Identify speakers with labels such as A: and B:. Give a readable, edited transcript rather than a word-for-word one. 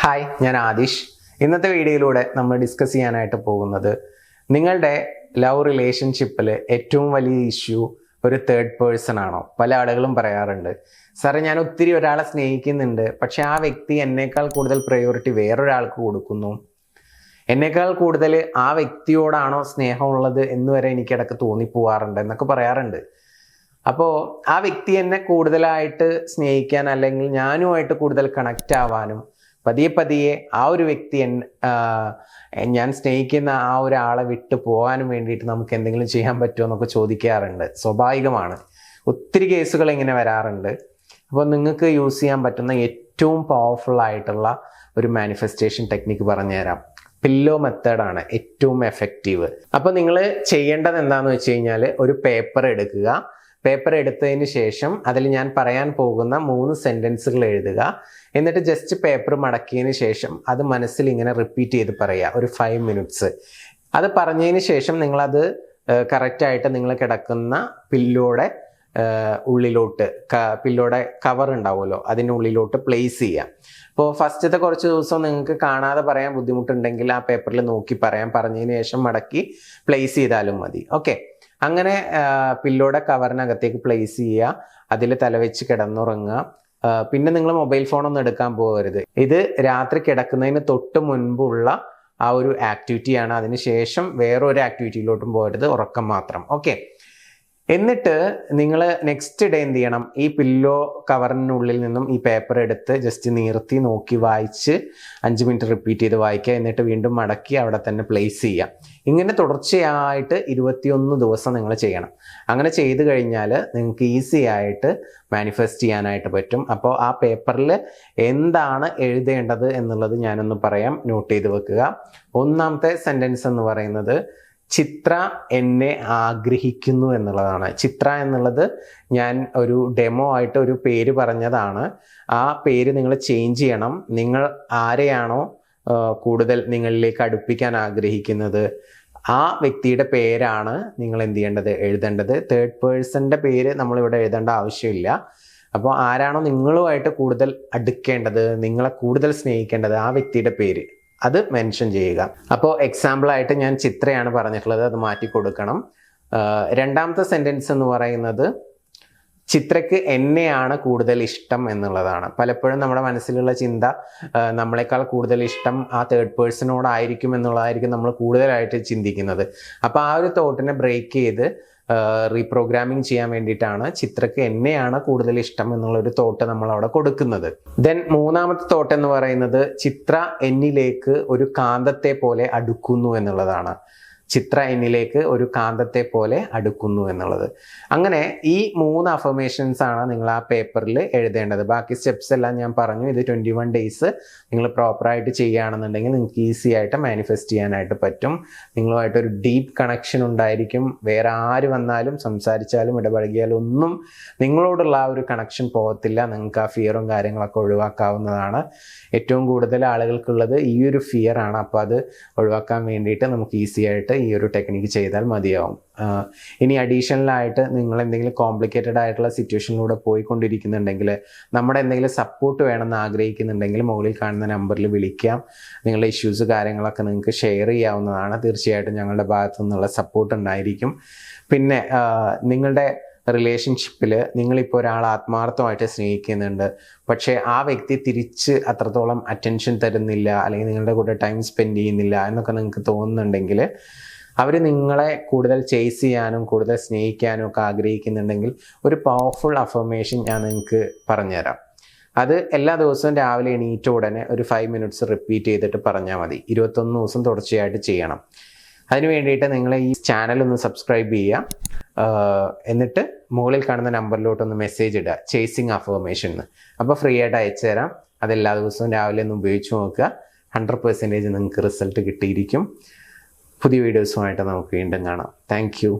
A: Hi, ഞാൻ ആദിഷ്. ഇന്നത്തെ വീഡിയോയിലൂടെ നമ്മൾ ഡിസ്കസ് ചെയ്യാനായിട്ട് പോകുന്നത് നിങ്ങളുടെ ലവ് റിലേഷൻഷിപ്പിൽ ഏറ്റവും വലിയ ഇഷ്യൂ ഒരു തേർഡ് പേഴ്സൺ ആണോ? പല ആളുകളും പറയാറുണ്ട്, സാറേ ഞാൻ ഒത്തിരി ഒരാളെ സ്നേഹിക്കുന്നുണ്ട്, പക്ഷെ ആ വ്യക്തി എന്നേക്കാൾ കൂടുതൽ പ്രയോറിറ്റി വേറൊരാൾക്ക് കൊടുക്കുന്നു, എന്നേക്കാൾ കൂടുതൽ ആ വ്യക്തിയോടാണോ സ്നേഹമുള്ളത് എന്ന് വരെ എനിക്കിടക്ക് തോന്നിപ്പോവാറുണ്ട് എന്നൊക്കെ പറയാറുണ്ട്. അപ്പോൾ ആ വ്യക്തി എന്നെ കൂടുതലായിട്ട് സ്നേഹിക്കാൻ അല്ലെങ്കിൽ ഞാനുമായിട്ട് കൂടുതൽ കണക്റ്റ് ആവാനും പതിയെ പതിയെ ആ ഒരു വ്യക്തി ഞാൻ സ്നേഹിക്കുന്ന ആ ഒരാളെ വിട്ടു പോകാനും വേണ്ടിയിട്ട് നമുക്ക് എന്തെങ്കിലും ചെയ്യാൻ പറ്റുമോ എന്നൊക്കെ ചോദിക്കാറുണ്ട്. സ്വാഭാവികമാണ്, ഒത്തിരി കേസുകൾ ഇങ്ങനെ വരാറുണ്ട്. അപ്പോൾ നിങ്ങൾക്ക് യൂസ് ചെയ്യാൻ പറ്റുന്ന ഏറ്റവും പവർഫുൾ ആയിട്ടുള്ള ഒരു മാനിഫെസ്റ്റേഷൻ ടെക്നിക്ക് പറഞ്ഞുതരാം. പില്ലോ മെത്തേഡാണ് ഏറ്റവും എഫക്റ്റീവ്. അപ്പോൾ നിങ്ങൾ ചെയ്യേണ്ടത് എന്താണെന്ന് വെച്ച് കഴിഞ്ഞാൽ, ഒരു പേപ്പർ എടുക്കുക. പേപ്പർ എടുത്തതിന് ശേഷം അതിൽ ഞാൻ പറയാൻ പോകുന്ന 3 സെൻറ്റൻസുകൾ എഴുതുക. എന്നിട്ട് ജസ്റ്റ് പേപ്പർ മടക്കിയതിന് ശേഷം അത് മനസ്സിൽ ഇങ്ങനെ റിപ്പീറ്റ് ചെയ്ത് പറയുക ഒരു 5 മിനിറ്റ്സ്. അത് പറഞ്ഞതിന് ശേഷം നിങ്ങളത് കറക്റ്റായിട്ട് നിങ്ങൾ കിടക്കുന്ന പില്ലോയുടെ ഉള്ളിലോട്ട്, പില്ലോയുടെ കവർ ഉണ്ടാവുമല്ലോ അതിൻ്റെ ഉള്ളിലോട്ട് പ്ലേസ് ചെയ്യുക. ഇപ്പോൾ ഫസ്റ്റത്തെ കുറച്ച് ദിവസം നിങ്ങൾക്ക് കാണാതെ പറയാൻ ബുദ്ധിമുട്ടുണ്ടെങ്കിൽ ആ പേപ്പറിൽ നോക്കി പറയാം, പറഞ്ഞതിന് ശേഷം മടക്കി പ്ലേസ് ചെയ്താലും മതി. ഓക്കെ, അങ്ങനെ പില്ലോയുടെ കവറിനകത്തേക്ക് പ്ലേസ് ചെയ്യുക, അതിൽ തലവെച്ച് കിടന്നുറങ്ങുക. പിന്നെ നിങ്ങൾ മൊബൈൽ ഫോണൊന്നും എടുക്കാൻ പോകരുത്. ഇത് രാത്രി കിടക്കുന്നതിന് തൊട്ട് മുൻപുള്ള ആ ഒരു ആക്ടിവിറ്റിയാണ്. അതിനുശേഷം വേറൊരു ആക്ടിവിറ്റിയിലോട്ടും പോകരുത്, ഉറക്കം മാത്രം. ഓക്കെ, എന്നിട്ട് നിങ്ങൾ നെക്സ്റ്റ് ഡേ എന്ത് ചെയ്യണം, ഈ പില്ലോ കവറിനുള്ളിൽ നിന്നും ഈ പേപ്പർ എടുത്ത് ജസ്റ്റ് നീർത്തി നോക്കി വായിച്ച് 5 മിനിറ്റ് റിപ്പീറ്റ് ചെയ്ത് വായിക്കുക. എന്നിട്ട് വീണ്ടും മടക്കി അവിടെ തന്നെ പ്ലേസ് ചെയ്യുക. ഇങ്ങനെ തുടർച്ചയായിട്ട് 21 ദിവസം നിങ്ങൾ ചെയ്യണം. അങ്ങനെ ചെയ്ത് കഴിഞ്ഞാൽ നിങ്ങൾക്ക് ഈസി ആയിട്ട് മാനിഫെസ്റ്റ് ചെയ്യാനായിട്ട് പറ്റും. അപ്പോൾ ആ പേപ്പറിൽ എന്താണ് എഴുതേണ്ടത് എന്നുള്ളത് ഞാനൊന്ന് പറയാം, നോട്ട് ചെയ്ത് വെക്കുക. ഒന്നാമത്തെ സെൻറ്റൻസ് എന്ന് പറയുന്നത് ചിത്ര എന്നെ ആഗ്രഹിക്കുന്നു എന്നുള്ളതാണ്. ചിത്ര എന്നുള്ളത് ഞാൻ ഒരു ഡെമോ ആയിട്ട് ഒരു പേര് പറഞ്ഞതാണ്. ആ പേര് നിങ്ങൾ ചേഞ്ച് ചെയ്യണം. നിങ്ങൾ ആരെയാണോ കൂടുതൽ നിങ്ങളിലേക്ക് അടുപ്പിക്കാൻ ആഗ്രഹിക്കുന്നത് ആ വ്യക്തിയുടെ പേരാണ് നിങ്ങൾ എന്ത് ചെയ്യേണ്ടത്, എഴുതേണ്ടത്. തേർഡ് പേഴ്സൻ്റെ പേര് നമ്മളിവിടെ എഴുതേണ്ട ആവശ്യമില്ല. അപ്പോൾ ആരാണോ നിങ്ങളുമായിട്ട് കൂടുതൽ അടുക്കേണ്ടത്, നിങ്ങളെ കൂടുതൽ സ്നേഹിക്കേണ്ടത് ആ വ്യക്തിയുടെ പേര് അത് മെൻഷൻ ചെയ്യുക. അപ്പോൾ എക്സാമ്പിളായിട്ട് ഞാൻ ചിത്രയാണ് പറഞ്ഞിട്ടുള്ളത്, അത് മാറ്റി കൊടുക്കണം. രണ്ടാമത്തെ സെൻറ്റൻസ് എന്ന് പറയുന്നത് ചിത്രയ്ക്ക് എന്നെയാണ് കൂടുതൽ ഇഷ്ടം എന്നുള്ളതാണ്. പലപ്പോഴും നമ്മുടെ മനസ്സിലുള്ള ചിന്ത നമ്മളെക്കാൾ കൂടുതൽ ഇഷ്ടം ആ തേർഡ് പേഴ്സണോടായിരിക്കും എന്നുള്ളതായിരിക്കും നമ്മൾ കൂടുതലായിട്ട് ചിന്തിക്കുന്നത്. അപ്പോൾ ആ ഒരു തോട്ടിനെ ബ്രേക്ക് ചെയ്ത് റീപ്രോഗ്രാമിംഗ് ചെയ്യാൻ വേണ്ടിയിട്ടാണ് ചിത്രയ്ക്ക് എന്നെയാണ് കൂടുതൽ ഇഷ്ടം എന്നുള്ളൊരു തോട്ട് നമ്മൾ അവിടെ കൊടുക്കുന്നത്. ദെൻ മൂന്നാമത്തെ തോട്ട് എന്ന് പറയുന്നത് ചിത്ര എന്നിലേക്ക് ഒരു കാന്തത്തെ പോലെ അടുക്കുന്നു എന്നുള്ളതാണ്. ചിത്ര എന്നിലേക്ക് ഒരു കാന്തത്തെ പോലെ അടുക്കുന്നു എന്നുള്ളത്. അങ്ങനെ ഈ 3 അഫർമേഷൻസ് ആണ് നിങ്ങൾ ആ പേപ്പറിൽ എഴുതേണ്ടത്. ബാക്കി സ്റ്റെപ്സ് എല്ലാം ഞാൻ പറഞ്ഞു. ഇത് 21 ഡേയ്സ് നിങ്ങൾ പ്രോപ്പറായിട്ട് ചെയ്യുകയാണെന്നുണ്ടെങ്കിൽ നിങ്ങൾക്ക് ഈസി ആയിട്ട് മാനിഫെസ്റ്റ് ചെയ്യാനായിട്ട് പറ്റും. നിങ്ങളുമായിട്ടൊരു ഡീപ്പ് കണക്ഷൻ ഉണ്ടായിരിക്കും. വേറെ ആര് വന്നാലും സംസാരിച്ചാലും ഇടപഴകിയാലും ഒന്നും നിങ്ങളോടുള്ള ആ ഒരു കണക്ഷൻ പോകത്തില്ല. നിങ്ങൾക്ക് ആ ഫിയറും കാര്യങ്ങളൊക്കെ ഒഴിവാക്കാവുന്നതാണ്. ഏറ്റവും കൂടുതൽ ആളുകൾക്കുള്ളത് ഈ ഒരു ഫിയറാണ്. അപ്പോൾ അത് ഒഴിവാക്കാൻ വേണ്ടിയിട്ട് നമുക്ക് ഈസി ആയിട്ട് ഈ ഒരു ടെക്നിക്ക് ചെയ്താൽ മതിയാവും. ഇനി അഡീഷണലായിട്ട് നിങ്ങൾ എന്തെങ്കിലും കോംപ്ലിക്കേറ്റഡ് ആയിട്ടുള്ള സിറ്റുവേഷനിലൂടെ പോയിക്കൊണ്ടിരിക്കുന്നുണ്ടെങ്കിൽ, നമ്മുടെ എന്തെങ്കിലും സപ്പോർട്ട് വേണമെന്ന് ആഗ്രഹിക്കുന്നുണ്ടെങ്കിൽ മുകളിൽ കാണുന്ന നമ്പറിൽ വിളിക്കാം. നിങ്ങളുടെ ഇഷ്യൂസ് കാര്യങ്ങളൊക്കെ നിങ്ങൾക്ക് ഷെയർ ചെയ്യാവുന്നതാണ്. തീർച്ചയായിട്ടും ഞങ്ങളുടെ ഭാഗത്തു നിന്നുള്ള സപ്പോർട്ട് ഉണ്ടായിരിക്കും. പിന്നെ നിങ്ങളുടെ റിലേഷൻഷിപ്പിൽ നിങ്ങളിപ്പോൾ ഒരാൾ ആത്മാർത്ഥമായിട്ട് സ്നേഹിക്കുന്നുണ്ട്, പക്ഷേ ആ വ്യക്തി തിരിച്ച് അത്രത്തോളം അറ്റൻഷൻ തരുന്നില്ല, അല്ലെങ്കിൽ നിങ്ങളുടെ കൂടെ ടൈം സ്പെൻഡ് ചെയ്യുന്നില്ല എന്നൊക്കെ നിങ്ങൾക്ക് തോന്നുന്നുണ്ടെങ്കിൽ, അവർ നിങ്ങളെ കൂടുതൽ ചേസ് ചെയ്യാനും കൂടുതൽ സ്നേഹിക്കാനും ഒക്കെ ആഗ്രഹിക്കുന്നുണ്ടെങ്കിൽ ഒരു പവർഫുൾ അഫർമേഷൻ ഞാൻ നിങ്ങൾക്ക് പറഞ്ഞുതരാം. അത് എല്ലാ ദിവസവും രാവിലെ എണീറ്റ ഉടനെ ഒരു 5 മിനിറ്റ്സ് റിപ്പീറ്റ് ചെയ്തിട്ട് പറഞ്ഞാൽ മതി. 21 ദിവസം തുടർച്ചയായിട്ട് ചെയ്യണം. അതിന് വേണ്ടിയിട്ട് നിങ്ങൾ ഈ ചാനൽ ഒന്ന് സബ്സ്ക്രൈബ് ചെയ്യുക. എന്നിട്ട് മുകളിൽ കാണുന്ന നമ്പറിലോട്ടൊന്ന് മെസ്സേജ് ഇടുക, ചേസിങ് അഫർമേഷൻ എന്ന്. അപ്പോൾ ഫ്രീ ആയിട്ട് അയച്ചു തരാം. അതെല്ലാ ദിവസവും രാവിലെ ഒന്ന് ഉപയോഗിച്ച് നോക്കുക. 100% നിങ്ങൾക്ക് റിസൾട്ട് കിട്ടിയിരിക്കും. പുതിയ വീഡിയോസുമായിട്ട് നമുക്ക് വീണ്ടും കാണാം. Thank you.